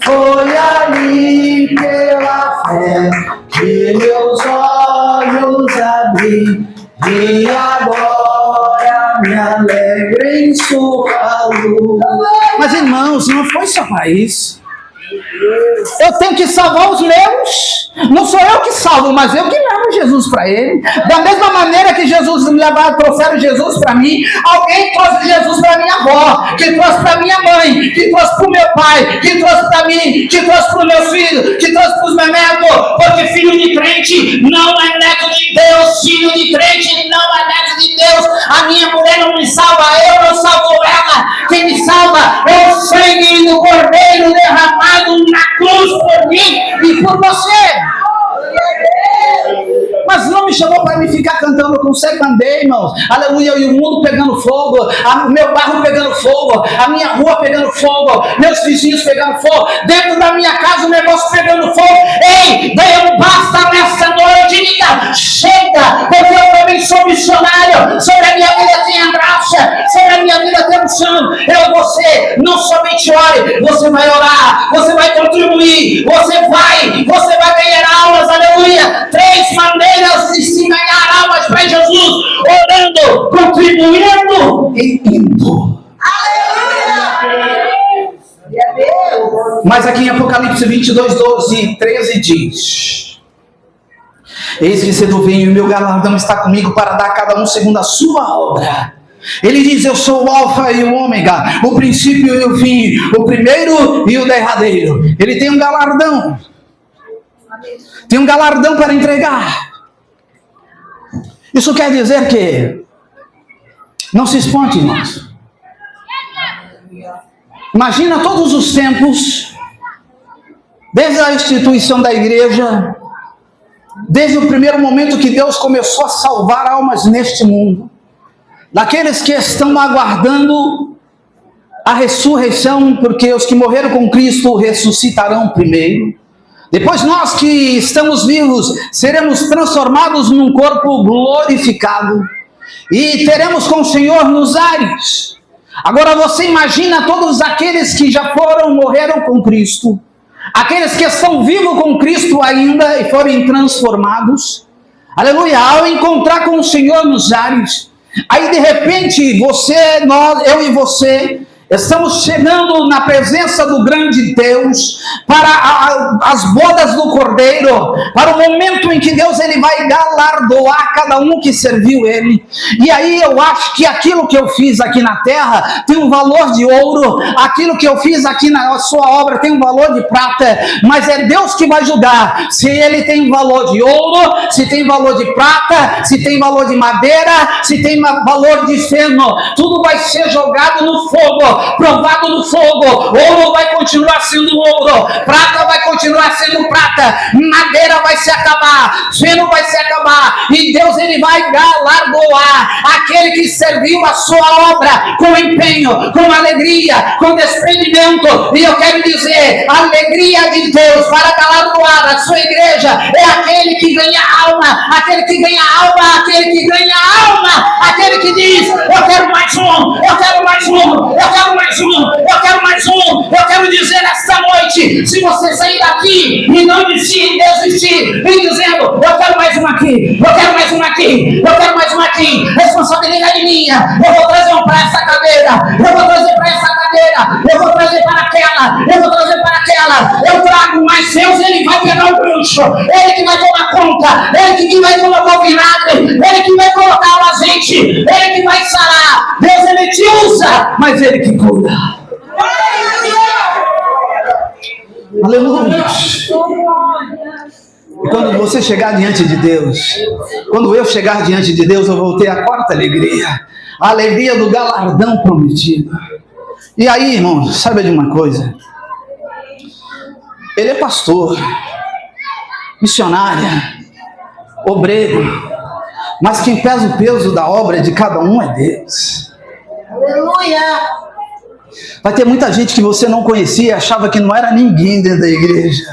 Foi ali pela fé que meus olhos abri, e agora me alegro em sua luz. Mas irmãos, não foi só para isso. Eu tenho que salvar os meus. Não sou eu que salvo, mas eu que levo Jesus para ele. Da mesma maneira que Jesus me levaram, trouxeram Jesus para mim, alguém trouxe Jesus para minha avó, que trouxe para minha mãe, que trouxe para o meu pai, que trouxe para mim, que trouxe para os meus filhos, que trouxe para os meus netos. Porque filho de crente não é neto de Deus. Filho de crente não é neto de Deus. A minha mulher não me salva, eu não salvo ela. Quem me salva é o sangue do Cordeiro derramado na cruz por mim e por você. Mas não me chamou para me ficar cantando com second day, irmãos. Aleluia, e o mundo pegando fogo, o meu bairro pegando fogo, a minha rua pegando fogo, meus vizinhos pegando fogo, dentro da minha casa o negócio pegando fogo. Ei, dê um basta nessa noite, diga, chega, porque eu também sou missionário. Sobre a minha vida tem a graça, sobre a minha vida tem unção. Você não somente ore, você vai orar, você vai contribuir, você vai ganhar almas, aleluia. 3 maneiras de se ganhar almas para Jesus: orando, contribuindo e indo. Aleluia! Mas aqui em Apocalipse 22, 12 e 13 diz: eis que cedo venho e meu galardão está comigo para dar a cada um segundo a sua obra. Ele diz: eu sou o alfa e o ômega, o princípio e o fim, o primeiro e o derradeiro. Ele tem um galardão. Tem um galardão para entregar. Isso quer dizer que não se espante, irmãos. Imagina todos os tempos, desde a instituição da igreja, desde o primeiro momento que Deus começou a salvar almas neste mundo, daqueles que estão aguardando a ressurreição, porque os que morreram com Cristo ressuscitarão primeiro. Depois nós que estamos vivos seremos transformados num corpo glorificado e teremos com o Senhor nos ares. Agora você imagina todos aqueles que já morreram com Cristo, aqueles que estão vivos com Cristo ainda e foram transformados, aleluia, ao encontrar com o Senhor nos ares. Aí de repente eu e você estamos chegando na presença do grande Deus, para as bodas do Cordeiro, para o momento em que Deus ele vai galardoar cada um que serviu Ele. E aí eu acho que aquilo que eu fiz aqui na terra tem um valor de ouro, aquilo que eu fiz aqui na sua obra tem um valor de prata, mas é Deus que vai julgar se ele tem valor de ouro, se tem valor de prata, se tem valor de madeira, se tem valor de feno. Tudo vai ser jogado no fogo, provado no fogo. Ouro vai continuar sendo ouro, prata vai continuar sendo prata, madeira vai se acabar, feno vai se acabar, e Deus ele vai galardoar aquele que serviu a sua obra com empenho, com alegria, com desprendimento. E eu quero dizer, a alegria de Deus para galardoar a sua igreja é aquele que ganha alma, aquele que ganha alma, aquele que ganha alma, aquele que diz: eu quero mais um, eu quero mais um, eu quero mais um, eu quero mais um. Eu quero dizer nesta noite, se você sair daqui e não desistir, vem dizendo: eu quero mais um aqui, eu quero mais um aqui, eu quero mais um aqui, responsabilidade minha, eu vou trazer um para essa cadeira, eu vou trazer para essa cadeira, eu vou trazer para aquela, eu vou trazer para aquela, eu trago, mas Deus ele vai pegar o gancho, ele que vai tomar conta, ele que vai colocar o vinagre, ele que vai colocar o azeite, ele que vai sarar. Deus ele te usa, mas ele que cuida. Aleluia. E quando você chegar diante de Deus, quando eu chegar diante de Deus, eu vou ter a quarta alegria, a alegria do galardão prometido. E aí, irmão, saiba de uma coisa: ele é pastor, missionária, obreiro, mas quem pesa o peso da obra de cada um é Deus. Aleluia! Vai ter muita gente que você não conhecia, achava que não era ninguém dentro da igreja.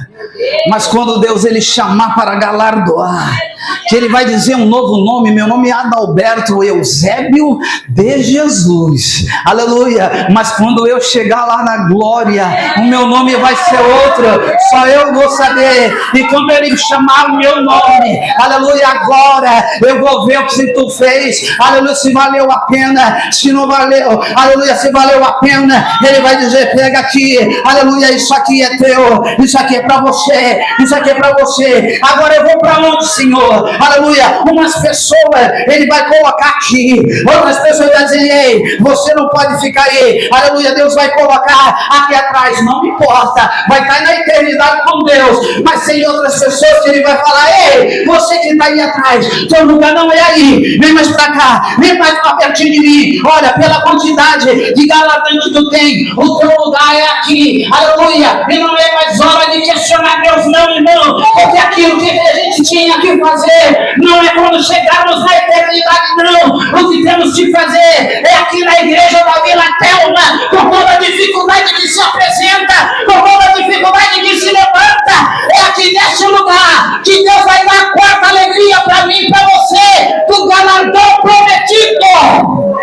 Mas quando Deus ele chamar para galardoar, que ele vai dizer um novo nome. Meu nome é Adalberto Eusébio de Jesus. Aleluia. Mas quando eu chegar lá na glória, o meu nome vai ser outro. Só eu vou saber. E quando ele chamar o meu nome, aleluia, agora eu vou ver o que tu fez. Aleluia, se valeu a pena. Se não valeu, aleluia, se valeu a pena, ele vai dizer: pega aqui, aleluia, isso aqui é teu, isso aqui é para você, isso aqui é para você. Agora eu vou para onde, Senhor? Aleluia. Umas pessoas ele vai colocar aqui, outras pessoas vai dizer: ei, você não pode ficar aí. Aleluia. Deus vai colocar aqui atrás, não importa, vai estar na eternidade com Deus. Mas tem outras pessoas que ele vai falar: ei, você que está aí atrás, teu lugar não é aí, vem mais para cá, vem mais para pertinho de mim. Olha, pela quantidade de galardão que tu tem, o teu lugar é aqui. Aleluia. E não é mais hora de questionar Deus, não, irmão, porque aquilo que a gente tinha que fazer não é quando chegarmos na eternidade, não. O que temos que fazer é aqui na igreja da Vila Telma, com toda a dificuldade que se apresenta, com toda a dificuldade que se levanta. É aqui neste lugar que Deus vai dar a quarta alegria para mim e para você, do galardão prometido.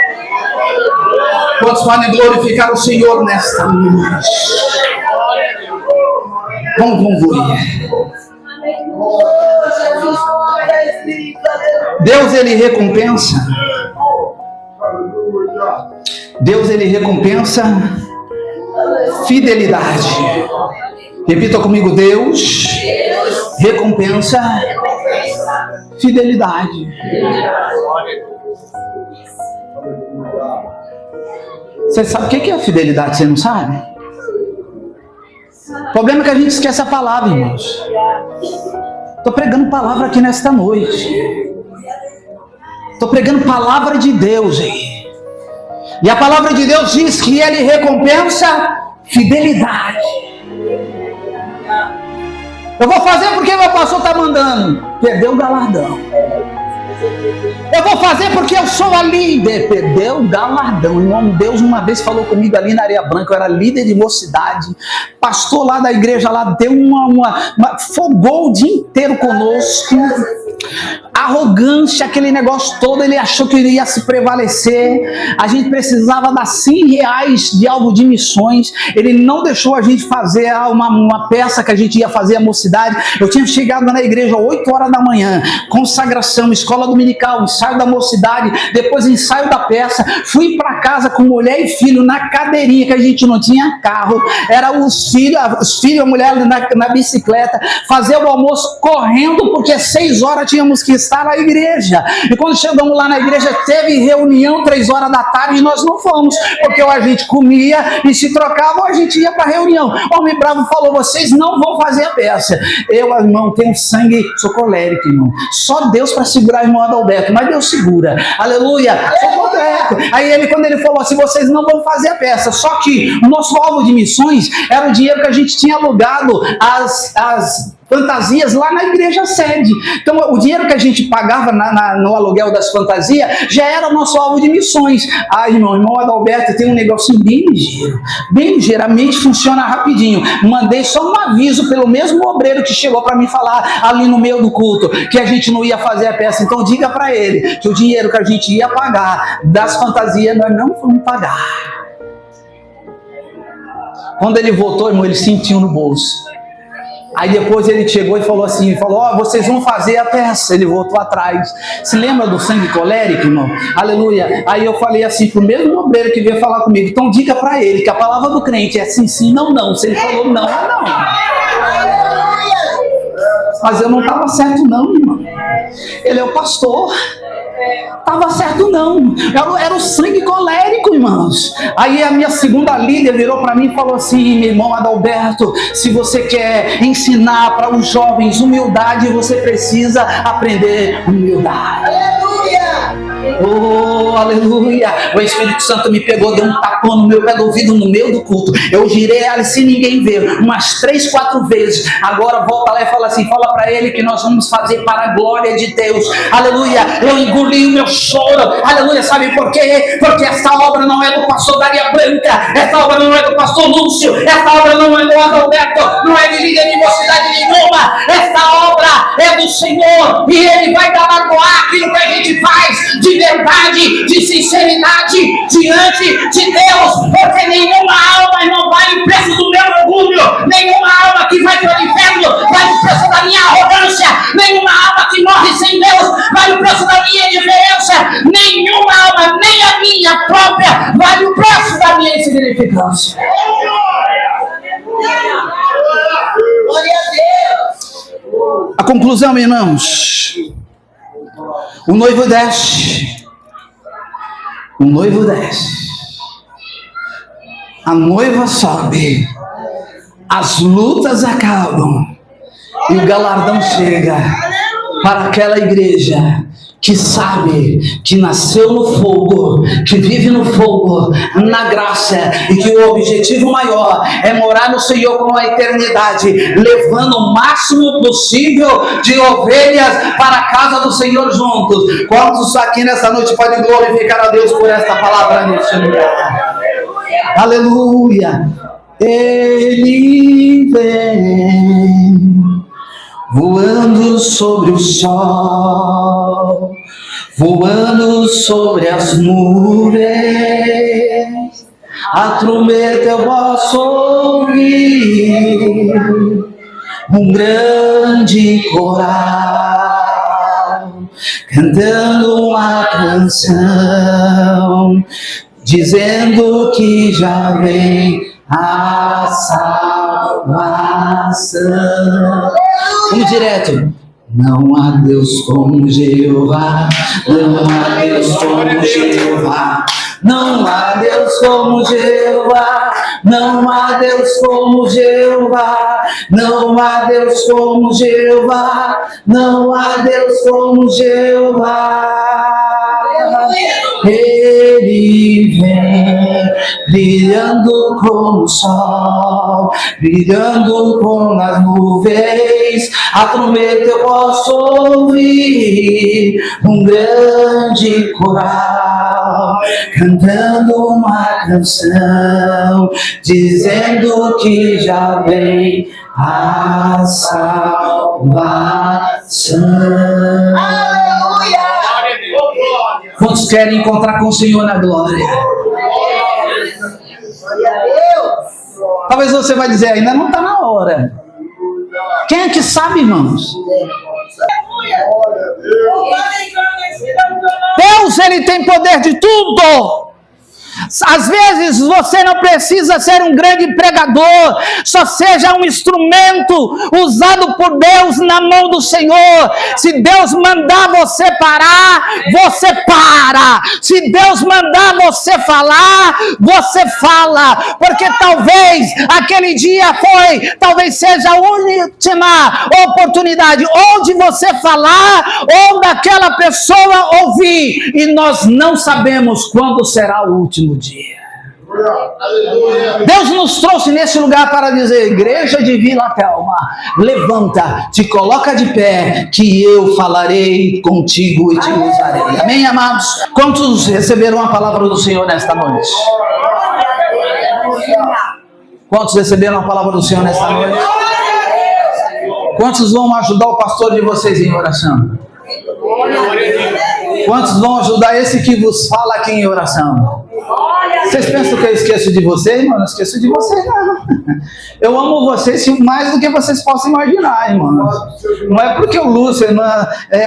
Quantos podem glorificar o Senhor nesta noite? Vamos ouvir. Deus, ele recompensa. Deus, ele recompensa fidelidade. Repita comigo: Deus recompensa fidelidade. Você sabe o que é a fidelidade? Você não sabe? O problema é que a gente esquece a palavra, irmãos. Estou pregando palavra aqui nesta noite. Estou pregando palavra de Deus aí. E a palavra de Deus diz que ele recompensa fidelidade. Eu vou fazer porque meu pastor está mandando. Perdeu o galardão. Eu vou fazer porque eu sou a líder. Perdeu o galardão. Irmão, Deus uma vez falou comigo ali na Areia Branca. Eu era líder de mocidade. Pastor lá da igreja lá deu fogou o dia inteiro conosco. Arrogância, aquele negócio todo. Ele achou que iria se prevalecer. A gente precisava dar R$100 de alvo de missões. Ele não deixou a gente fazer uma peça que a gente ia fazer a mocidade. Eu tinha chegado na igreja às 8 horas da manhã, consagração, escola dominical, ensaio da mocidade, depois ensaio da peça. Fui para casa com mulher e filho na cadeirinha, que a gente não tinha carro, era os filhos e a mulher na bicicleta, fazer o almoço correndo, porque 6 horas tínhamos que estar na igreja. E quando chegamos lá na igreja, teve reunião 3 horas da tarde e nós não fomos, porque ou a gente comia e se trocava, ou a gente ia para a reunião. O homem bravo falou: vocês não vão fazer a peça. Eu, irmão, tenho sangue, sou colérico, irmão. Só Deus para segurar o irmão Adalberto, mas Deus segura. Aleluia. Sou colérico. Aí quando ele falou assim: vocês não vão fazer a peça. Só que o nosso alvo de missões era o dinheiro que a gente tinha alugado as fantasias lá na igreja sede. Então o dinheiro que a gente pagava no aluguel das fantasias já era o nosso alvo de missões. Irmão Adalberto tem um negocinho bem ligeiro, a mente funciona rapidinho. Mandei só um aviso pelo mesmo obreiro que chegou para mim falar ali no meio do culto que a gente não ia fazer a peça. Então diga para ele que o dinheiro que a gente ia pagar das fantasias nós não vamos pagar. Quando ele voltou, irmão, ele sentiu no bolso. Aí depois ele chegou e falou assim, vocês vão fazer a peça. Ele voltou atrás. Se lembra do sangue colérico, irmão? Aleluia. Aí eu falei assim pro mesmo obreiro que veio falar comigo: então diga para ele que a palavra do crente é sim, sim, não, não. Se ele falou não, é não. Mas eu não estava certo não, irmão. Ele é o pastor. Estava certo não. Era o sangue colérico, irmãos. Aí a minha segunda líder virou para mim e falou assim: meu irmão Adalberto, se você quer ensinar para os jovens humildade, você precisa aprender humildade. Aleluia! Oh, aleluia. O Espírito Santo me pegou, deu um tapão no meu pé do ouvido no meio do culto. Eu girei ela se ninguém ver, umas 3, 4 vezes. Agora volta lá e fala assim, fala para ele que nós vamos fazer para a glória de Deus. Aleluia. Eu engoli o meu choro. Aleluia. Sabe por quê? Porque essa obra não é do pastor Daria Branca, essa obra não é do pastor Lúcio, essa obra não é do Adalberto, não é de líder de mocidade nenhuma. Essa obra é do Senhor e Ele vai galardoar aquilo que a gente faz de verdade, de sinceridade diante de Deus, porque nenhuma alma não vale o preço do meu orgulho, nenhuma alma que vai para o inferno vale o preço da minha arrogância, nenhuma alma que morre sem Deus vale o preço da minha indiferença, nenhuma alma, nem a minha própria, vale o preço da minha insignificância. Glória a Deus. A conclusão, irmãos, o noivo desce, o noivo desce, a noiva sobe, as lutas acabam e o galardão chega para aquela igreja que sabe que nasceu no fogo, que vive no fogo, na graça, e que o objetivo maior é morar no Senhor com a eternidade, levando o máximo possível de ovelhas para a casa do Senhor juntos. Quantos aqui nessa noite podem glorificar a Deus por esta palavra neste lugar? Aleluia! Ele vem voando sobre o sol, voando sobre as nuvens, a trombeta eu posso ouvir, um grande coral, cantando uma canção, dizendo que já vem a salvação. Vamos direto. Não há Deus como Jeová, não há Deus como Jeová, não há Deus como Jeová, não há Deus como Jeová, não há Deus como Jeová, não há Deus como Jeová. Ele vem brilhando como o sol, brilhando como as nuvens, a trombeta eu posso ouvir, um grande coral, cantando uma canção, dizendo que já vem a salvação. Aleluia. Quantos querem encontrar com o Senhor na glória? Glória a Deus. Talvez você vai dizer, ainda não está na hora. Quem é que sabe, irmãos? Deus, Ele tem poder de tudo. Às vezes você não precisa ser um grande pregador, só seja um instrumento usado por Deus na mão do Senhor. Se Deus mandar você parar, você para. Se Deus mandar você falar, você fala. Porque talvez aquele dia talvez seja a última oportunidade ou de você falar ou daquela pessoa ouvir. E nós não sabemos quando será o último dia. Deus nos trouxe nesse lugar para dizer: igreja de Vila Thelma, levanta, te coloca de pé, que eu falarei contigo e te usarei. Amém, amados? Quantos receberam a palavra do Senhor nesta noite? Quantos receberam a palavra do Senhor nesta noite? Quantos vão ajudar o pastor de vocês em oração? Quantos vão ajudar esse que vos fala aqui em oração? Vocês pensam que eu esqueço de vocês? Irmão, não esqueço de vocês, não. Eu amo vocês mais do que vocês possam imaginar, irmão. Não é porque o Lúcio,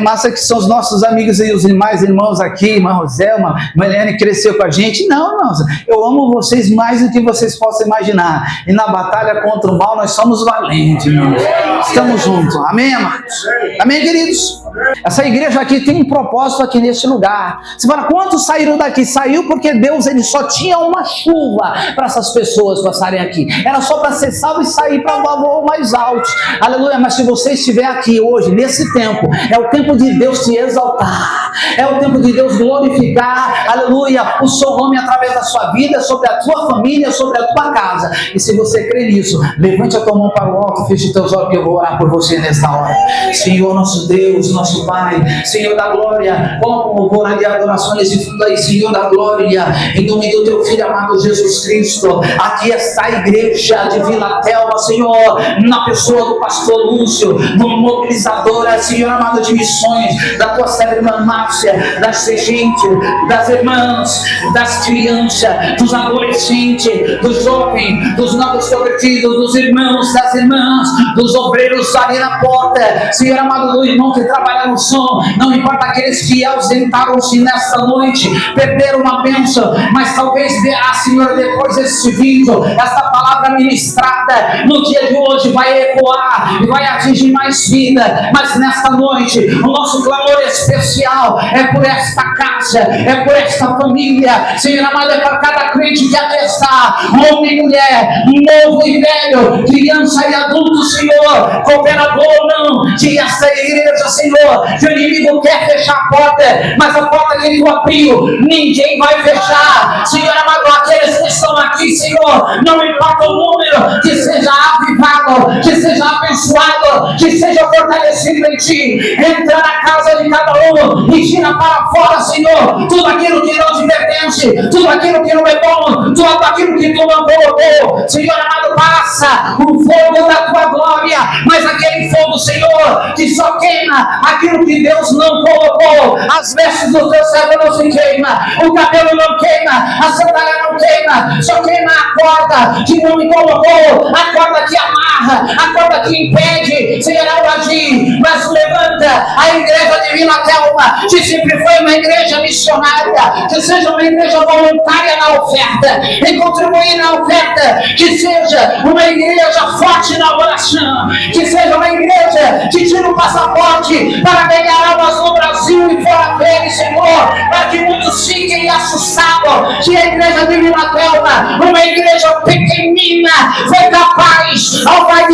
Massa, que são os nossos amigos e os demais irmãos aqui, irmão Zelma, Mariane cresceu com a gente. Não, irmãos. Eu amo vocês mais do que vocês possam imaginar. E na batalha contra o mal, nós somos valentes, irmãos. Estamos juntos. Amém, amados? Amém, queridos? Essa igreja aqui tem um propósito aqui nesse lugar. Você fala, quantos saíram daqui? Saiu porque Deus, ele só tinha uma chuva para essas pessoas passarem aqui. Era só para ser salvo e sair para voos mais altos. Aleluia. Mas se você estiver aqui hoje, nesse tempo, é o tempo de Deus te exaltar. É o tempo de Deus glorificar, aleluia, o seu nome através da sua vida, sobre a tua família, sobre a tua casa. E se você crê nisso, levante a tua mão para o alto, feche os teus olhos que eu vou orar por você nesta hora. Senhor, nosso Deus, nosso Pai, Senhor da glória, coloca um louvor ali, adoração nesse fundo aí, Senhor da glória, em nome do teu Filho amado Jesus Cristo. Aqui está a igreja de Vila Telma, Senhor, na pessoa do pastor Lúcio, do mobilizadora, Senhor amado, de missões, da tua serva irmã Márcia, das regentes, das irmãs, das crianças, dos adolescentes, dos jovens, dos novos convertidos, dos irmãos, das irmãs, dos obreiros ali na porta, Senhor amado, do irmão que trabalha no som, não importa aqueles que ausentaram-se nesta noite, perderam uma bênção, mas talvez verá, Senhor, depois desse vídeo, esta palavra ministrada no dia de hoje vai ecoar e vai atingir mais vida. Mas nesta noite, o nosso clamor especial é por esta casa, é por esta família, Senhor amado, é para cada crente que aqui está, homem e mulher, novo e velho, criança e adulto, Senhor, cooperador ou não, de esta igreja, Senhor, que o inimigo quer fechar a porta, mas a porta que tu abriu, ninguém vai fechar, Senhor amado, aqueles que estão aqui, Senhor, não importa o número, que seja avivado, que seja abençoado, que seja fortalecido em ti, entra na casa de cada um e tira para fora, Senhor, tudo aquilo que não te pertence, tudo aquilo que não é bom, tudo aquilo que tu não colocou, Senhor amado, passa o fogo da tua glória, mas aquele fogo, Senhor, que só queima aquilo que Deus não colocou, as vestes do teu servo não se queima, o cabelo não queima, a sandália não queima, só queima a corda que não me colocou, a corda que amarra, a corda que impede, Senhor, ao agir, mas levanta a igreja de Vila Telma, que sempre foi uma igreja missionária, que seja uma igreja voluntária na oferta, e contribuir na oferta, que seja uma igreja forte na oração, que seja uma igreja que tira o passaporte para ganhar almas no Brasil e fora dele, Senhor, para que muitos fiquem assustados, que a igreja de Vila Telma, uma igreja pequenina, foi capaz, ao vai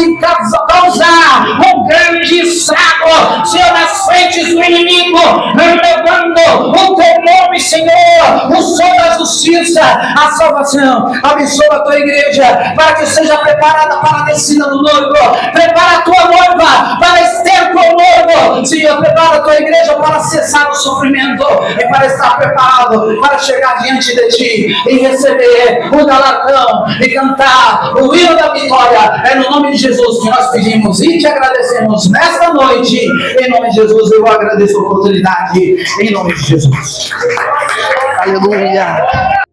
causar um grande estrago, Senhor, nas frentes do inimigo, levando o teu nome, Senhor, o som da justiça, a salvação. Abençoa a tua igreja, para que seja preparada para a descida do noivo, prepara a tua noiva para estar com o noivo, Senhor, prepara a tua igreja para cessar o sofrimento e para estar preparado para chegar diante de ti e receber o galardão e cantar o hino da vitória. É no nome de Jesus que nós pedimos e te agradecemos nesta noite. Em nome de Jesus, eu agradeço a oportunidade. Em nome de Jesus. Aleluia.